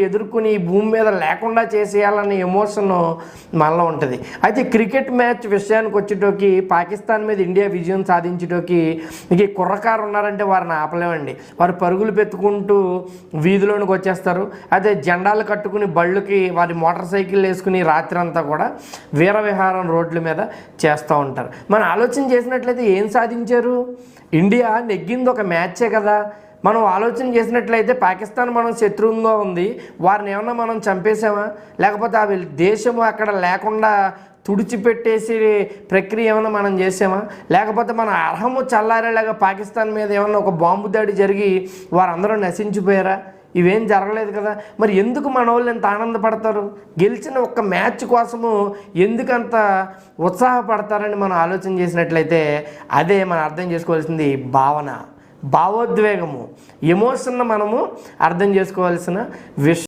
ఎదుర్కొని ఈ భూమి మీద లేకుండా చేసేయాలనే ఎమోషన్ మనలో ఉంటుంది. అయితే క్రికెట్ మ్యాచ్ విషయానికి వచ్చేటోకి పాకిస్తాన్ మీద ఇండియా విజయం సాధించేటోకి ఇక కుర్రకారు ఉన్నారంటే వారిని ఆపలేమండి. వారు పరుగులు పెట్టుకుంటూ వీధిలోనికి వచ్చేస్తారు. అదే జెండాలు కట్టుకుని బళ్ళుకి వారి మోటార్ సైకిల్ వేసుకుని రాత్రి అంతా కూడా వీరవిహారం రోడ్ల మీద చేస్తూ ఉంటారు. మనం ఆలోచన చేసినట్లయితే ఏం సాధించారు? ఇండియా నెగ్గింది ఒక మ్యాచే కదా. మనం ఆలోచన చేసినట్లయితే పాకిస్తాన్ మనం శత్రువుగా ఉంది, వారిని ఏమన్నా మనం చంపేసామా? లేకపోతే ఆ దేశము అక్కడ లేకుండా తుడిచిపెట్టేసి ప్రక్రియ ఏమైనా మనం చేసామా? లేకపోతే మన అర్హము చల్లారేలాగా పాకిస్తాన్ మీద ఏమన్నా ఒక బాంబు దాడి జరిగి వారందరూ నశించిపోయారా? ఇవేం జరగలేదు కదా. మరి ఎందుకు మన వాళ్ళు ఎంత ఆనందపడతారు? గెలిచిన ఒక్క మ్యాచ్ కోసము ఎందుకంత ఉత్సాహపడతారని మనం ఆలోచన చేసినట్లయితే అదే మనం అర్థం చేసుకోవాల్సింది భావన, భావోద్వేగము, ఎమోషన్ మనము అర్థం చేసుకోవాల్సిన విషయం.